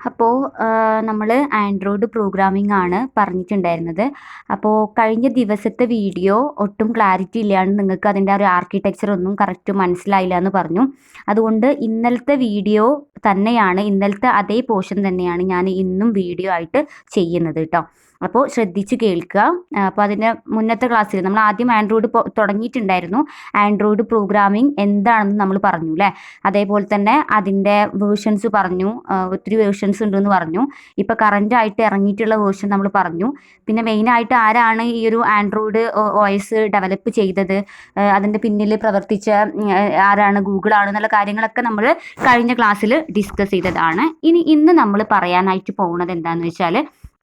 അപ്പോൾ നമ്മൾ Android programming ആണ് പറഞ്ഞിട്ടുണ്ടായിരുന്നത്. അപ്പോൾ കഴിഞ്ഞ ദിവസത്തെ വീഡിയോ ഒട്ടും ക്ലാരിറ്റി ഇല്ലാണ്ട് നിങ്ങൾക്ക് അതിൻ്റെ ഒരു ആർക്കിടെക്ചർ ഒന്നും കറക്റ്റ് മനസ്സിലായില്ല എന്ന് പറഞ്ഞു. അതുകൊണ്ട് ഇന്നലത്തെ വീഡിയോ തന്നെയാണ്, ഇന്നലത്തെ അതേ പോർഷൻ തന്നെയാണ് ഞാൻ ഇന്നും വീഡിയോ ആയിട്ട് ചെയ്യുന്നത് കേട്ടോ. അപ്പോൾ ശ്രദ്ധിച്ച് കേൾക്കുക. അപ്പോൾ അതിൻ്റെ മുന്നത്തെ ക്ലാസ്സിൽ നമ്മൾ ആദ്യം ആൻഡ്രോയിഡ് തുടങ്ങിയിട്ടുണ്ടായിരുന്നു. ആൻഡ്രോയിഡ് പ്രോഗ്രാമിംഗ് എന്താണെന്ന് നമ്മൾ പറഞ്ഞു അല്ലേ. അതേപോലെ തന്നെ അതിൻ്റെ വേർഷൻസ് പറഞ്ഞു, ഒത്തിരി വേർഷൻസ് ഉണ്ടെന്ന് പറഞ്ഞു. ഇപ്പോൾ കറൻ്റ് ആയിട്ട് ഇറങ്ങിയിട്ടുള്ള വേർഷൻ നമ്മൾ പറഞ്ഞു. പിന്നെ മെയിനായിട്ട് ആരാണ് ഈ ഒരു ആൻഡ്രോയിഡ് OS ഡെവലപ്പ് ചെയ്തത്, അതിൻ്റെ പിന്നിൽ പ്രവർത്തിച്ച ആരാണ്, ഗൂഗിൾ ആണ് എന്നുള്ള കാര്യങ്ങളൊക്കെ നമ്മൾ കഴിഞ്ഞ ക്ലാസ്സിൽ ഡിസ്കസ് ചെയ്തതാണ്. ഇന്ന് നമ്മൾ പറയാനായിട്ട് പോകുന്നത് എന്താണെന്ന് വെച്ചാൽ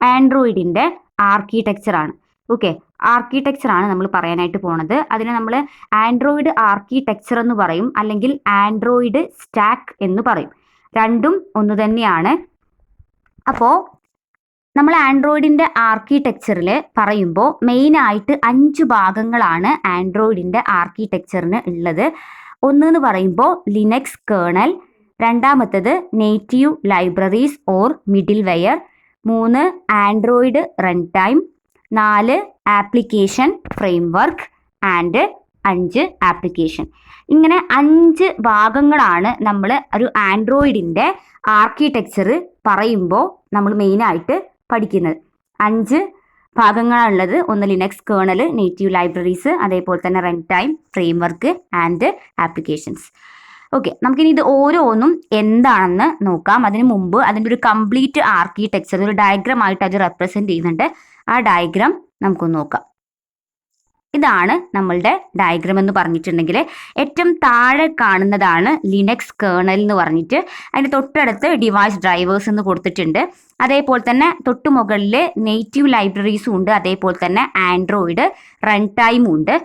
ആൻഡ്രോയിഡിൻ്റെ ആർക്കിടെക്ചറാണ്. ഓക്കെ, ആർക്കിടെക്ചറാണ് നമ്മൾ പറയാനായിട്ട് പോണത്. അതിനെ നമ്മൾ ആൻഡ്രോയിഡ് ആർക്കിടെക്ചർ എന്ന് പറയും, അല്ലെങ്കിൽ ആൻഡ്രോയിഡ് സ്റ്റാക്ക് എന്ന് പറയും. രണ്ടും ഒന്ന് തന്നെയാണ്. അപ്പോൾ നമ്മൾ ആൻഡ്രോയിഡിൻ്റെ ആർക്കിടെക്ചറിൽ പറയുമ്പോൾ മെയിനായിട്ട് 5 ഭാഗങ്ങളാണ് ആൻഡ്രോയിഡിൻ്റെ ആർക്കിടെക്ചറിന് ഉള്ളത്. ഒന്നെന്ന് പറയുമ്പോൾ ലിനക്സ് കേർണൽ, രണ്ടാമത്തത് native libraries or middleware, 3 Android runtime, 4 application framework and 5 application. ഇങ്ങനെ 5 ഭാഗങ്ങളാണ് നമ്മൾ ഒരു ആൻഡ്രോയിഡിൻ്റെ ആർക്കിടെക്ചർ പറയുമ്പോൾ നമ്മൾ മെയിനായിട്ട് പഠിക്കുന്നത്. 5 ഭാഗങ്ങളുള്ളത്. ഒന്ന് ലിനക്സ് കേർണൽ, നേറ്റീവ് ലൈബ്രറീസ്, അതേപോലെ തന്നെ run time, framework and applications. Okay, നമുക്കിനി ഇത് ഓരോന്നും എന്താണെന്ന് നോക്കാം. അതിന് മുമ്പ് അതിൻ്റെ ഒരു കംപ്ലീറ്റ് ആർക്കിടെക്ചർ ഒരു ഡയഗ്രാം ആയിട്ട് അത് റെപ്രസെൻറ്റ് ചെയ്യുന്നുണ്ട്. ആ ഡയഗ്രാം നമുക്കൊന്ന് നോക്കാം. ഇതാണ് നമ്മളുടെ ഡയഗ്രാം എന്ന് പറഞ്ഞിട്ടുണ്ടെങ്കിൽ ഏറ്റവും താഴെ കാണുന്നതാണ് ലിനക്സ് കേർണൽ എന്ന് പറഞ്ഞിട്ട്. അതിൻ്റെ തൊട്ടടുത്ത് ഡിവൈസ് ഡ്രൈവേഴ്സ് എന്ന് കൊടുത്തിട്ടുണ്ട്. അതേപോലെ തന്നെ തൊട്ട് മുകളിൽ നേറ്റീവ് ലൈബ്രറീസും ഉണ്ട്, അതേപോലെ തന്നെ ആൻഡ്രോയിഡ് റൺ ടൈമും ഉണ്ട്.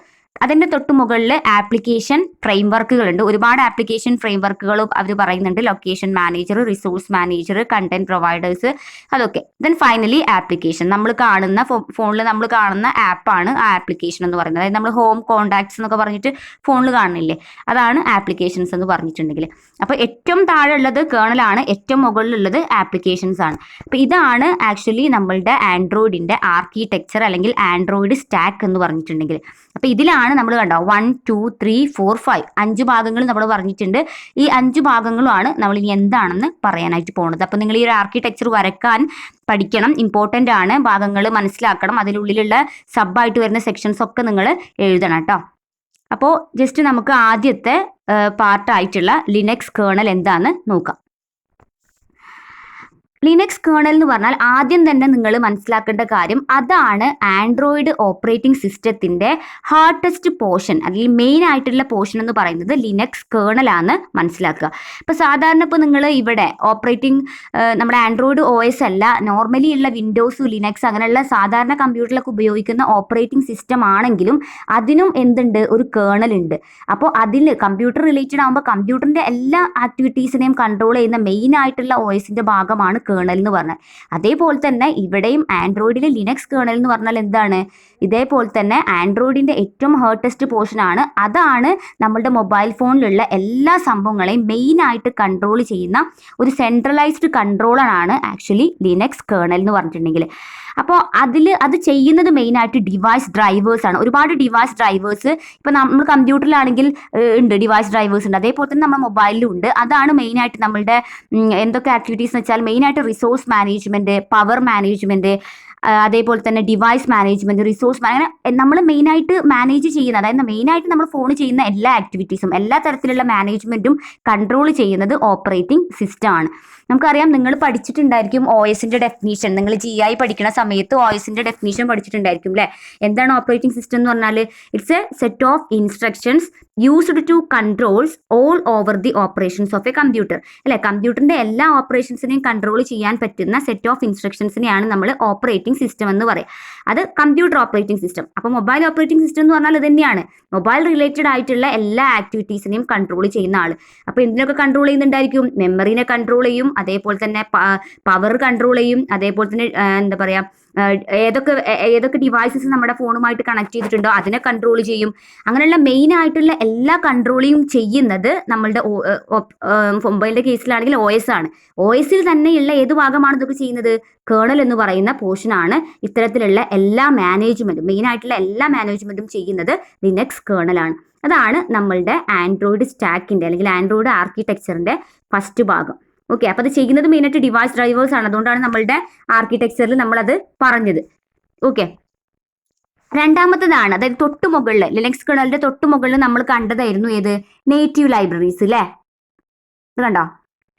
അതിൻ്റെ തൊട്ട് മുകളിൽ ആപ്ലിക്കേഷൻ ഫ്രെയിംവർക്കുകളുണ്ട്. ഒരുപാട് ആപ്ലിക്കേഷൻ ഫ്രെയിംവർക്കുകളും അവർ പറയുന്നുണ്ട്. Location manager, resource manager, content providers, അതൊക്കെ. ദെൻ ഫൈനലി ആപ്ലിക്കേഷൻ, നമ്മൾ കാണുന്ന ഫോണിൽ നമ്മൾ കാണുന്ന ആപ്പാണ് ആ ആപ്ലിക്കേഷൻ എന്ന് പറയുന്നത്. അതായത് നമ്മൾ ഹോം കോണ്ടാക്ട്സ് എന്നൊക്കെ പറഞ്ഞിട്ട് ഫോണിൽ കാണുന്നില്ലേ, അതാണ് ആപ്ലിക്കേഷൻസ് എന്ന് പറഞ്ഞിട്ടുണ്ടെങ്കിൽ. അപ്പോൾ ഏറ്റവും താഴെ ഉള്ളത് കേർണലാണ്, ഏറ്റവും മുകളിലുള്ളത് ആപ്ലിക്കേഷൻസ് ആണ്. അപ്പോൾ ഇതാണ് ആക്ച്വലി നമ്മളുടെ ആൻഡ്രോയിഡിൻ്റെ ആർക്കിടെക്ചർ അല്ലെങ്കിൽ ആൻഡ്രോയിഡ് സ്റ്റാക്ക് എന്ന് പറഞ്ഞിട്ടുണ്ടെങ്കിൽ. അപ്പോൾ ഇതിലാണ് നമ്മൾ കണ്ടോ 1 2 3 4 5 5 ഭാഗങ്ങൾ നമ്മൾ പറഞ്ഞിട്ടുണ്ട്. ഈ 5 ഭാഗങ്ങളുമാണ് നമ്മൾ ഇനി എന്താണെന്ന് പറയാനായിട്ട് പോകുന്നത്. അപ്പോൾ നിങ്ങൾ ഈ ഒരു ആർക്കിടെക്ചർ വരക്കാൻ പഠിക്കണം, ഇമ്പോർട്ടൻ്റ് ആണ്. ഭാഗങ്ങൾ മനസ്സിലാക്കണം, അതിനുള്ളിലുള്ള സബായിട്ട് വരുന്ന സെക്ഷൻസ് ഒക്കെ നിങ്ങൾ എഴുതണം കേട്ടോ. അപ്പോൾ ജസ്റ്റ് നമുക്ക് ആദ്യത്തെ പാർട്ടായിട്ടുള്ള ലിനക്സ് കേർണൽ എന്താണെന്ന് നോക്കാം. ലിനക്സ് കേർണൽ എന്ന് പറഞ്ഞാൽ ആദ്യം തന്നെ നിങ്ങൾ മനസ്സിലാക്കേണ്ട കാര്യം അതാണ് ആൻഡ്രോയിഡ് ഓപ്പറേറ്റിംഗ് സിസ്റ്റത്തിൻ്റെ ഹാർഡസ്റ്റ് പോർഷൻ അല്ലെങ്കിൽ മെയിൻ ആയിട്ടുള്ള പോർഷൻ എന്ന് പറയുന്നത് ലിനക്സ് കേർണലാണ് മനസ്സിലാക്കുക. ഇപ്പോൾ സാധാരണ ഇപ്പോൾ നിങ്ങൾ ഇവിടെ ഓപ്പറേറ്റിംഗ് നമ്മുടെ ആൻഡ്രോയിഡ് OS അല്ല, നോർമലി ഉള്ള വിൻഡോസ്, ലിനക്സ് അങ്ങനെയുള്ള സാധാരണ കമ്പ്യൂട്ടറിലൊക്കെ ഉപയോഗിക്കുന്ന ഓപ്പറേറ്റിംഗ് സിസ്റ്റം ആണെങ്കിലും അതിനും എന്തുണ്ട്, ഒരു കേർണൽ ഉണ്ട്. അപ്പോൾ അതിൽ കമ്പ്യൂട്ടർ റിലേറ്റഡ് ആകുമ്പോൾ കമ്പ്യൂട്ടറിൻ്റെ എല്ലാ ആക്ടിവിറ്റീസിനെയും കൺട്രോൾ ചെയ്യുന്ന മെയിൻ ആയിട്ടുള്ള OSൻ്റെ ഭാഗമാണ് കേർണൽ എന്ന് പറഞ്ഞാൽ. അതേപോലെ തന്നെ ഇവിടെയും ആൻഡ്രോയിഡിലെ ലിനക്സ് കേർണൽ എന്ന് പറഞ്ഞാൽ എന്താണ്, ഇതേപോലെ തന്നെ ആൻഡ്രോയിഡിൻ്റെ ഏറ്റവും ഹേർട്ടസ്റ്റ് പോർഷൻ ആണ്. അതാണ് നമ്മളുടെ മൊബൈൽ ഫോണിലുള്ള എല്ലാ സംഭവങ്ങളെയും മെയിനായിട്ട് കൺട്രോൾ ചെയ്യുന്ന ഒരു സെൻട്രലൈസ്ഡ് കൺട്രോളറാണ് ആക്ച്വലി ലിനക്സ് കേർണൽ എന്ന് പറഞ്ഞിട്ടുണ്ടെങ്കിൽ. അപ്പോൾ അത് ചെയ്യുന്നത് മെയിനായിട്ട് ഡിവൈസ് ഡ്രൈവേഴ്സ് ആണ്. ഒരുപാട് ഡിവൈസ് ഡ്രൈവേഴ്സ് ഇപ്പോൾ നമ്മൾ കമ്പ്യൂട്ടറിലാണെങ്കിൽ ഉണ്ട്, ഡിവൈസ് ഡ്രൈവേഴ്സ് ഉണ്ട്. അതേപോലെ തന്നെ നമ്മുടെ മൊബൈലിലും ഉണ്ട്. അതാണ് മെയിനായിട്ട് നമ്മളുടെ എന്തൊക്കെ ആക്ടിവിറ്റീസ് എന്ന് വെച്ചാൽ മെയിനായിട്ട് റിസോഴ്സ് മാനേജ്മെൻറ്റ്, പവർ മാനേജ്മെൻറ്റ്, അതേപോലെ തന്നെ ഡിവൈസ് മാനേജ്മെൻറ്റ്, റിസോഴ്സ് അങ്ങനെ നമ്മൾ മെയിനായിട്ട് മാനേജ് ചെയ്യുന്ന, അതായത് മെയിനായിട്ട് നമ്മൾ ഫോൺ ചെയ്യുന്ന എല്ലാ ആക്ടിവിറ്റീസും എല്ലാ തരത്തിലുള്ള മാനേജ്മെൻറ്റും കൺട്രോൾ ചെയ്യുന്നത് ഓപ്പറേറ്റിംഗ് സിസ്റ്റം ആണ്. നമുക്കറിയാം, നിങ്ങൾ പഠിച്ചിട്ടുണ്ടായിരിക്കും OSൻ്റെ ഡെഫിനീഷൻ. നിങ്ങൾ GI പഠിക്കുന്ന സമയത്ത് OSൻ്റെ ഡെഫിനീഷൻ പഠിച്ചിട്ടുണ്ടായിരിക്കും അല്ലേ. എന്താണ് ഓപ്പറേറ്റിംഗ് സിസ്റ്റം എന്ന് പറഞ്ഞാൽ? It's a set of instructions used to controls all over the operations of a computer അല്ലേ. കമ്പ്യൂട്ടറിൻ്റെ എല്ലാ ഓപ്പറേഷൻസിനെയും കൺട്രോൾ ചെയ്യാൻ പറ്റുന്ന സെറ്റ് ഓഫ് ഇൻസ്ട്രക്ഷൻസിനെയാണ് നമ്മൾ ഓപ്പറേറ്റിംഗ് സിസ്റ്റം എന്ന് പറയുക. അത് കമ്പ്യൂട്ടർ ഓപ്പറേറ്റിംഗ് സിസ്റ്റം. അപ്പോൾ മൊബൈൽ ഓപ്പറേറ്റിംഗ് സിസ്റ്റം എന്ന് പറഞ്ഞാൽ ഇത് തന്നെയാണ്, മൊബൈൽ റിലേറ്റഡ് ആയിട്ടുള്ള എല്ലാ ആക്ടിവിറ്റീസിനെയും കൺട്രോൾ ചെയ്യുന്ന ആൾ. അപ്പോൾ എന്തിനൊക്കെ കൺട്രോൾ ചെയ്യുന്നുണ്ടായിരിക്കും? മെമ്മറിനെ കൺട്രോൾ ചെയ്യും, അതേപോലെ തന്നെ പവർ കൺട്രോൾ ചെയ്യും, അതേപോലെ തന്നെ എന്താ പറയുക ഏതൊക്കെ ഡിവൈസസ് നമ്മുടെ ഫോണുമായിട്ട് കണക്ട് ചെയ്തിട്ടുണ്ടോ അതിനെ കൺട്രോൾ ചെയ്യും. അങ്ങനെയുള്ള മെയിൻ ആയിട്ടുള്ള എല്ലാ കൺട്രോളിയും ചെയ്യുന്നത് നമ്മളുടെ മൊബൈലിന്റെ കേസിലാണെങ്കിൽ OS ആണ്. OSൽ തന്നെയുള്ള ഏത് ഭാഗമാണ് ഇതൊക്കെ ചെയ്യുന്നത്? കേർണൽ എന്ന് പറയുന്ന പോർഷനാണ് ഇത്തരത്തിലുള്ള എല്ലാ മാനേജ്മെന്റും, മെയിൻ ആയിട്ടുള്ള എല്ലാ മാനേജ്മെന്റും ചെയ്യുന്നത് ലിനക്സ് കേർണലാണ്. അതാണ് നമ്മളുടെ ആൻഡ്രോയിഡ് സ്റ്റാക്കിന്റെ അല്ലെങ്കിൽ ആൻഡ്രോയിഡ് ആർക്കിടെക്ചറിന്റെ ഫസ്റ്റ് ഭാഗം. ഓക്കെ, അപ്പൊ അത് ചെയ്യുന്നത് മെയിനായിട്ട് ഡിവൈസ് ഡ്രൈവേഴ്സ് ആണ്. അതുകൊണ്ടാണ് നമ്മളുടെ ആർക്കിടെക്ചറിൽ നമ്മളത് പറഞ്ഞത്. ഓക്കെ, രണ്ടാമത്തതാണ്, അതായത് തൊട്ടുമുകളിൽ ലിനക്സ് കേർണലിന്റെ തൊട്ടുമുകളിൽ നമ്മൾ കണ്ടതായിരുന്നു ഏത്? നേറ്റീവ് ലൈബ്രറീസ് അല്ലേ? ഇത് കണ്ടോ?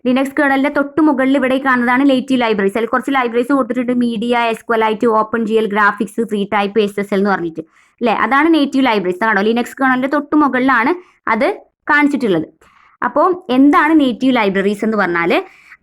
ലിനക്സ് കേർണലിന്റെ തൊട്ടുമുകളിൽ ഇവിടെ കാണുന്നതാണ് നേറ്റീവ് ലൈബ്രറീസ്. അതിൽ കുറച്ച് ലൈബ്രറീസ് കൊടുത്തിട്ടുണ്ട്, media, SQLite, open GL, graphics, free type, SSL എന്ന് പറഞ്ഞിട്ട് അല്ലേ? അതാണ് നേറ്റീവ് ലൈബ്രറീസ്. കണ്ടോ? ലിനക്സ് കേർണലിന്റെ തൊട്ടുമുകളിലാണ് അത് കാണിച്ചിട്ടുള്ളത്. അപ്പോൾ എന്താണ് നേറ്റീവ് ലൈബ്രറീസ് എന്ന് പറഞ്ഞാൽ,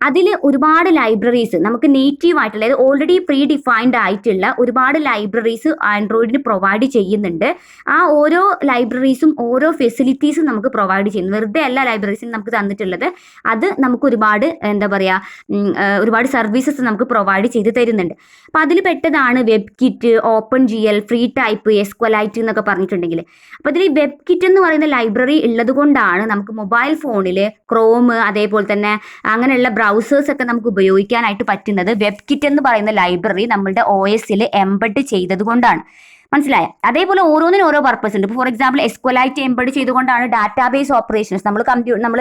അതിൽ ഒരുപാട് ലൈബ്രറീസ് നമുക്ക് നേറ്റീവ് ആയിട്ടുള്ള, അതായത് ഓൾറെഡി പ്രീ ഡിഫൈൻഡ് ആയിട്ടുള്ള ഒരുപാട് ലൈബ്രറീസ് ആൻഡ്രോയിഡിന് പ്രൊവൈഡ് ചെയ്യുന്നുണ്ട്. ആ ഓരോ ലൈബ്രറീസും ഓരോ ഫെസിലിറ്റീസും നമുക്ക് പ്രൊവൈഡ് ചെയ്യുന്നു. വെറുതെ എല്ലാ ലൈബ്രറീസും നമുക്ക് തന്നിട്ടുള്ളത്, അത് നമുക്ക് ഒരുപാട് എന്താ പറയുക, ഒരുപാട് സർവീസസ് നമുക്ക് പ്രൊവൈഡ് ചെയ്ത് തരുന്നുണ്ട്. അപ്പം അതിൽ പെട്ടതാണ് web kit, open GL, free type, SQLite എന്നൊക്കെ പറഞ്ഞിട്ടുണ്ടെങ്കിൽ. അപ്പോൾ ഇതിൽ വെബ് കിറ്റ് എന്ന് പറയുന്ന ലൈബ്രറി ഉള്ളത് കൊണ്ടാണ് നമുക്ക് മൊബൈൽ ഫോണിൽ ക്രോം, അതേപോലെ തന്നെ അങ്ങനെയുള്ള ബ്രൗസേഴ്സ് ഒക്കെ നമുക്ക് ഉപയോഗിക്കാനായിട്ട് പറ്റുന്നത്. വെബ് കിറ്റ് എന്ന് പറയുന്ന ലൈബ്രറി നമ്മളുടെ OSൽ എംബഡ് ചെയ്തത് കൊണ്ടാണ്. മനസ്സിലായ? അതേപോലെ ഓരോന്നിനും ഓരോ പർപ്പസ് ഉണ്ട്. ഫോർ എക്സാമ്പിൾ എസ്ക്വലൈറ്റ് എംബഡ് ചെയ്തുകൊണ്ടാണ് ഡാറ്റാബേസ് ഓപ്പറേഷൻസ് നമ്മൾ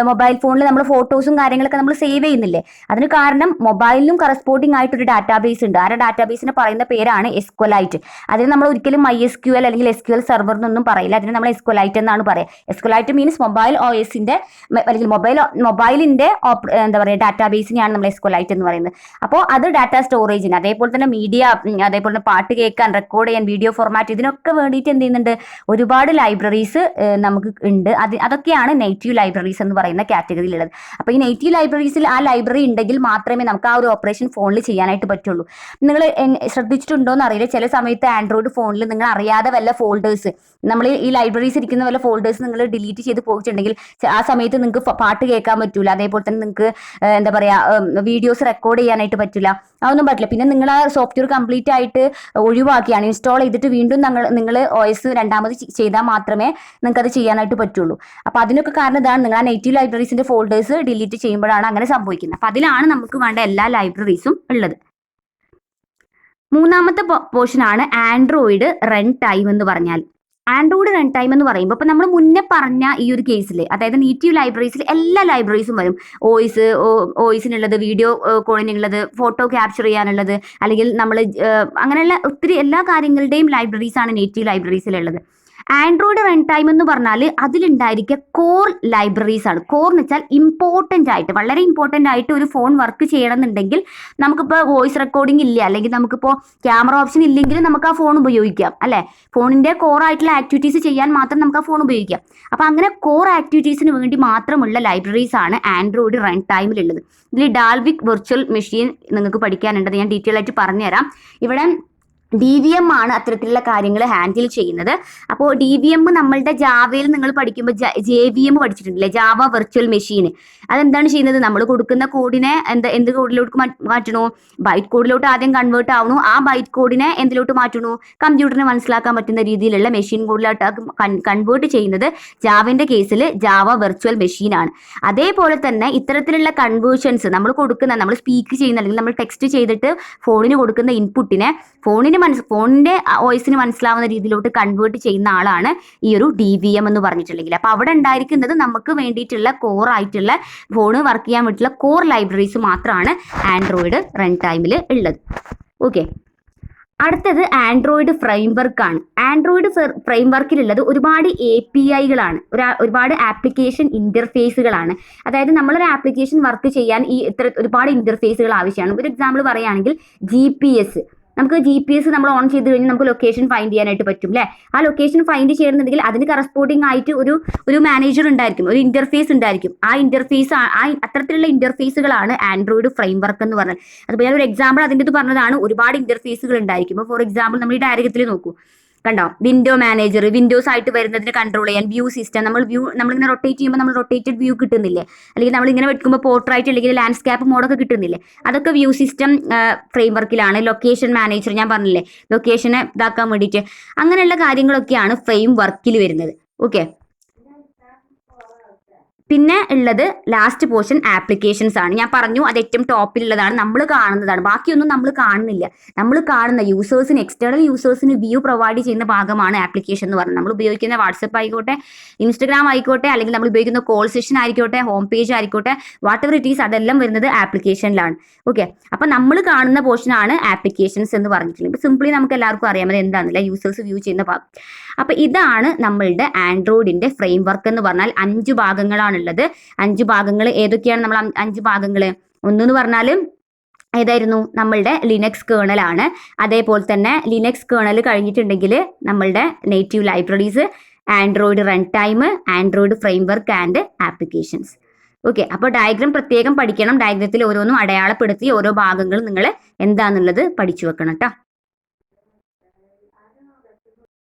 മൊബൈൽ ഫോണിൽ നമ്മൾ ഫോട്ടോസും കാര്യങ്ങളൊക്കെ നമ്മൾ സേവ് ചെയ്യുന്നില്ലേ? അതിന് കാരണം മൊബൈലിലും കറസ്പോണ്ടിങ് ആയിട്ടൊരു ഡാറ്റാബേസ് ഉണ്ട്. ആ ഡാറ്റാബേസിന് പറയുന്ന പേരാണ് എസ്ക്വലൈറ്റ്. അതിന് നമ്മൾ ഒരിക്കലും MySQL അല്ലെങ്കിൽ SQL സെർവർ എന്നൊന്നും പറയില്ല. അതിന് നമ്മൾ എസ്ക്വലൈറ്റ് എന്നാണ് പറയുക. എസ്ക്വലൈറ്റ് മീൻസ് മൊബൈൽ OSന്റെ അല്ലെങ്കിൽ മൊബൈലിന്റെ എന്താ പറയുക ഡാറ്റാബേസിനെയാണ് നമ്മൾ എസ്ക്വലൈറ്റ് എന്ന് പറയുന്നത്. അപ്പോൾ അത് ഡാറ്റാ സ്റ്റോറേജിന്, അതേപോലെ തന്നെ മീഡിയ, അതേപോലെ തന്നെ പാട്ട് കേൾക്കാൻ, റെക്കോർഡ് ചെയ്യാൻ, വീഡിയോ ഫോർമാറ്റ്, ഇതിനൊക്കെ വേണ്ടിയിട്ട് എന്ത് ചെയ്യുന്നുണ്ട്? ഒരുപാട് ലൈബ്രറീസ് നമുക്ക് ഉണ്ട്. അതൊക്കെയാണ് നേറ്റീവ് ലൈബ്രറീസ് എന്ന് പറയുന്ന കാറ്റഗറിയിലുള്ളത്. അപ്പോൾ ഈ നേറ്റീവ് ലൈബ്രറീസിൽ ആ ലൈബ്രറി ഉണ്ടെങ്കിൽ മാത്രമേ നമുക്ക് ആ ഒരു ഓപ്പറേഷൻ ഫോണിൽ ചെയ്യാനായിട്ട് പറ്റുള്ളൂ. നിങ്ങൾ ശ്രദ്ധിച്ചിട്ടുണ്ടോ എന്ന് അറിയില്ല, ചില സമയത്ത് ആൻഡ്രോയിഡ് ഫോണിൽ നിങ്ങൾ അറിയാതെ വല്ല ഫോൾഡേഴ്സ്, നമ്മൾ ഈ ലൈബ്രറീസ് ഇരിക്കുന്ന വല്ല ഫോൾഡേഴ്സ് നിങ്ങൾ ഡിലീറ്റ് ചെയ്ത് പോയിട്ടുണ്ടെങ്കിൽ ആ സമയത്ത് നിങ്ങൾക്ക് പാട്ട് കേൾക്കാൻ പറ്റൂല. അതേപോലെ തന്നെ നിങ്ങൾക്ക് എന്താ പറയുക വീഡിയോസ് റെക്കോർഡ് ചെയ്യാനായിട്ട് പറ്റില്ല. അതൊന്നും പറ്റില്ല. പിന്നെ നിങ്ങൾ ആ സോഫ്റ്റ്വെയർ കംപ്ലീറ്റ് ആയിട്ട് ഒഴിവാക്കിയാണ് ഇൻസ്റ്റാൾ ചെയ്തിട്ട് വീണ്ടും നിങ്ങൾ OS രണ്ടാമത് ചെയ്താൽ മാത്രമേ നിങ്ങൾക്ക് അത് ചെയ്യാനായിട്ട് പറ്റുള്ളൂ. അപ്പോൾ അതിനൊക്കെ കാരണം ഇതാണ്, നിങ്ങൾ ആ നേറ്റീവ് ലൈബ്രറീസിന്റെ ഫോൾഡേഴ്സ് ഡിലീറ്റ് ചെയ്യുമ്പോഴാണ് അങ്ങനെ സംഭവിക്കുന്നത്. അപ്പോൾ അതിലാണ് നമുക്ക് വേണ്ട എല്ലാ ലൈബ്രറീസും ഉള്ളത്. മൂന്നാമത്തെ പോർഷനാണ് ആൻഡ്രോയിഡ് റൺ ടൈം എന്ന് പറഞ്ഞാൽ. ആൻഡ്രോയിഡ് റൺ ടൈം എന്ന് പറയുമ്പോൾ ഇപ്പം നമ്മൾ മുന്നേ പറഞ്ഞ ഈ ഒരു കേസിൽ, അതായത് നേറ്റീവ് ലൈബ്രറീസിൽ എല്ലാ ലൈബ്രറീസും വരും. OSനുള്ളത്, വീഡിയോ കോളിനുള്ളത്, ഫോട്ടോ ക്യാപ്ചർ ചെയ്യാനുള്ളത്, അല്ലെങ്കിൽ നമ്മൾ അങ്ങനെയുള്ള ഒത്തിരി എല്ലാ കാര്യങ്ങളുടെയും ലൈബ്രറീസാണ് നേറ്റീവ് ലൈബ്രറീസിലുള്ളത്. ആൻഡ്രോയിഡ് റൺ ടൈം എന്ന് പറഞ്ഞാൽ അതിലുണ്ടായിരിക്കുക കോർ ലൈബ്രറീസ് ആണ്. കോർ എന്ന് വെച്ചാൽ ഇമ്പോർട്ടൻ്റ് ആയിട്ട്, വളരെ ഇമ്പോർട്ടൻ്റ് ആയിട്ട് ഒരു ഫോൺ വർക്ക് ചെയ്യണമെന്നുണ്ടെങ്കിൽ, നമുക്കിപ്പോൾ വോയിസ് റെക്കോർഡിംഗ് ഇല്ല, അല്ലെങ്കിൽ നമുക്കിപ്പോൾ ക്യാമറ ഓപ്ഷൻ ഇല്ലെങ്കിൽ നമുക്ക് ആ ഫോൺ ഉപയോഗിക്കാം അല്ലേ? ഫോണിൻ്റെ കോർ ആയിട്ടുള്ള ആക്ടിവിറ്റീസ് ചെയ്യാൻ മാത്രം നമുക്ക് ആ ഫോൺ ഉപയോഗിക്കാം. അപ്പോൾ അങ്ങനെ കോർ ആക്ടിവിറ്റീസിന് വേണ്ടി മാത്രമുള്ള ലൈബ്രറീസ് ആണ് ആൻഡ്രോയിഡ് റൺ ടൈമിലുള്ളത്. ഇതിൽ ഡാൽവിക് വെർച്വൽ മെഷീൻ നിങ്ങൾക്ക് പഠിക്കാനുണ്ട്, ഞാൻ ഡീറ്റെയിൽ ആയിട്ട് പറഞ്ഞുതരാം. ഇവിടെ DVM ആണ് അത്തരത്തിലുള്ള കാര്യങ്ങൾ ഹാൻഡിൽ ചെയ്യുന്നത്. അപ്പോൾ DVM നമ്മളുടെ ജാവയിൽ നിങ്ങൾ പഠിക്കുമ്പോൾ JVM പഠിച്ചിട്ടുണ്ടല്ലേ, ജാവ വെർച്വൽ മെഷീൻ. അതെന്താണ് ചെയ്യുന്നത്? നമ്മൾ കൊടുക്കുന്ന കോഡിനെ എന്ത് കോഡിലോട്ട് മാറ്റണോ? ബൈറ്റ് കോഡിലോട്ട് ആദ്യം കൺവേർട്ട് ആവണു. ആ ബൈറ്റ് കോഡിനെ എന്തിലോട്ട് മാറ്റണു? കമ്പ്യൂട്ടറിന് മനസ്സിലാക്കാൻ പറ്റുന്ന രീതിയിലുള്ള മെഷീൻ കോഡിലോട്ട് കൺവേർട്ട് ചെയ്യുന്നത് ജാവയുടെ കേസിൽ ജാവ വെർച്വൽ മെഷീൻ ആണ്. അതേപോലെ തന്നെ ഇത്തരത്തിലുള്ള കൺവേർഷൻസ് നമ്മൾ സ്പീക്ക് ചെയ്യുന്ന, അല്ലെങ്കിൽ നമ്മൾ ടെക്സ്റ്റ് ചെയ്തിട്ട് ഫോണിന് കൊടുക്കുന്ന ഇൻപുട്ടിനെ ഫോണിന്റെ വോയിസിന് മനസ്സിലാവുന്ന രീതിയിലോട്ട് കൺവേർട്ട് ചെയ്യുന്ന ആളാണ് ഈ ഒരു DVM എന്ന് പറഞ്ഞിട്ടുണ്ടെങ്കിൽ. അപ്പോൾ അവിടെ ഉണ്ടായിരിക്കുന്നത് നമുക്ക് വേണ്ടിയിട്ടുള്ള കോർ ആയിട്ടുള്ള ഫോണ് വർക്ക് ചെയ്യാൻ വേണ്ടിയിട്ടുള്ള കോർ ലൈബ്രറീസ് മാത്രമാണ് ആൻഡ്രോയിഡ് റൺ ടൈമിൽ ഉള്ളത്. ഓക്കെ, അടുത്തത് ആൻഡ്രോയിഡ് ഫ്രെയിംവർക്കാണ്. ആൻഡ്രോയിഡ് ഫ്രെയിംവർക്കിലുള്ളത് ഒരുപാട് APIകളാണ്, ഒരുപാട് ആപ്ലിക്കേഷൻ ഇന്റർഫേസുകളാണ്. അതായത് നമ്മളൊരു ആപ്ലിക്കേഷൻ വർക്ക് ചെയ്യാൻ ഒരുപാട് ഇന്റർഫേസുകൾ ആവശ്യമാണ്. ഒരു എക്സാമ്പിൾ പറയുകയാണെങ്കിൽ GPS. നമുക്ക് GPS നമ്മൾ ഓൺ ചെയ്ത് കഴിഞ്ഞാൽ നമുക്ക് ലൊക്കേഷൻ ഫൈൻഡ് ചെയ്യാനായിട്ട് പറ്റും അല്ലേ? ആ ലൊക്കേഷൻ ഫൈൻഡ് ചെയ്യണമെന്നുണ്ടെങ്കിൽ അതിന് കറസ്പോണ്ടിങ് ആയിട്ട് ഒരു മാനേജർ ഉണ്ടായിരിക്കും, ഒരു ഇന്റർഫേസ് ഉണ്ടായിരിക്കും. ആ ഇന്റർഫേസ് അത്തരത്തിലുള്ള ഇന്റർഫേസുകളാണ് ആൻഡ്രോയിഡ് ഫ്രെയിംവർക്ക് എന്ന് പറഞ്ഞാൽ. അതുപോലെ ഒരു എക്സാമ്പിൾ അതിൻ്റെ പറഞ്ഞതാണ്, ഒരുപാട് ഇന്റർഫേസുകൾ ഉണ്ടായിരിക്കും. ഫോർ എക്സാമ്പിൾ നമ്മൾ ഈ ഡയഗ്രത്തിൽ നോക്കൂ, കണ്ടോ, വിൻഡോ മാനേജർ, വിൻഡോസ് ആയിട്ട് വരുന്നതിന് കൺട്രോൾ ചെയ്യാൻ വ്യൂ സിസ്റ്റം, നമ്മളിങ്ങനെ റൊട്ടേറ്റ് ചെയ്യുമ്പോൾ നമ്മൾ റൊട്ടേറ്റഡ് വ്യൂ കിട്ടുന്നില്ലേ, അല്ലെങ്കിൽ നമ്മൾ ഇങ്ങനെ വെക്കുമ്പോൾ പോർട്രൈറ്റ് അല്ലെങ്കിൽ ലാൻഡ്സ്കേപ്പ് മോഡൊക്കെ കിട്ടുന്നില്ലേ, അതൊക്കെ വ്യൂ സിസ്റ്റം ഫ്രെയിം വർക്കിലാണ്. ലൊക്കേഷൻ മാനേജർ ഞാൻ പറഞ്ഞില്ലേ, ലൊക്കേഷനെ ഇതാക്കാൻ വേണ്ടിയിട്ട്, അങ്ങനെയുള്ള കാര്യങ്ങളൊക്കെയാണ് ഫ്രെയിം വർക്കിൽ വരുന്നത്. ഓക്കെ, പിന്നെ ഉള്ളത് ലാസ്റ്റ് പോർഷൻ ആപ്ലിക്കേഷൻസ് ആണ്. ഞാൻ പറഞ്ഞു അത് ഏറ്റവും ടോപ്പിലുള്ളതാണ്, നമ്മൾ കാണുന്നതാണ്, ബാക്കിയൊന്നും നമ്മൾ കാണുന്നില്ല. നമ്മൾ കാണുന്ന യൂസേഴ്സിന്, എക്സ്റ്റേണൽ യൂസേഴ്സിന് വ്യൂ പ്രൊവൈഡ് ചെയ്യുന്ന ഭാഗമാണ് ആപ്ലിക്കേഷൻ എന്ന് പറയുന്നത്. നമ്മൾ ഉപയോഗിക്കുന്ന വാട്സപ്പ് ആയിക്കോട്ടെ, ഇൻസ്റ്റഗ്രാം ആയിക്കോട്ടെ, അല്ലെങ്കിൽ നമ്മൾ ഉപയോഗിക്കുന്ന കോൾ സെഷൻ ആയിക്കോട്ടെ, ഹോം പേജ് ആയിക്കോട്ടെ, വാട്ട് എവർ ഇറ്റ് ഈസ്, അതെല്ലാം വരുന്നത് ആപ്ലിക്കേഷനിലാണ്. ഓക്കെ, അപ്പൊ നമ്മൾ കാണുന്ന പോർഷൻ ആണ് ആപ്ലിക്കേഷൻസ് എന്ന് പറഞ്ഞിട്ടുള്ളത്. ഇപ്പൊ സിംപ്ലി നമുക്ക് എല്ലാവർക്കും അറിയാം അത് എന്താണെന്നില്ല, യൂസേഴ്സ് വ്യൂ ചെയ്യുന്ന ഭാഗം. അപ്പൊ ഇതാണ് നമ്മളുടെ ആൻഡ്രോയിഡിന്റെ ഫ്രെയിം വർക്ക് എന്ന് പറഞ്ഞാൽ. 5 ഭാഗങ്ങളാണുള്ളത്. 5 ഭാഗങ്ങൾ ഏതൊക്കെയാണ്? നമ്മൾ 5 ഭാഗങ്ങൾ ഒന്നെന്ന് പറഞ്ഞാൽ ഏതായിരുന്നു? നമ്മളുടെ ലിനക്സ് കേണൽ ആണ്. അതേപോലെ തന്നെ ലിനക്സ് കേണൽ കഴിഞ്ഞിട്ടുണ്ടെങ്കിൽ നമ്മളുടെ native libraries, Android run time, Android frame work and applications. Okay, അപ്പോൾ ഡയഗ്രാം പ്രത്യേകം പഠിക്കണം. ഡയഗ്രത്തിൽ ഓരോന്നും അടയാളപ്പെടുത്തി ഓരോ ഭാഗങ്ങളും നിങ്ങൾ എന്താണെന്നുള്ളത് പഠിച്ചു വെക്കണം കേട്ടോ.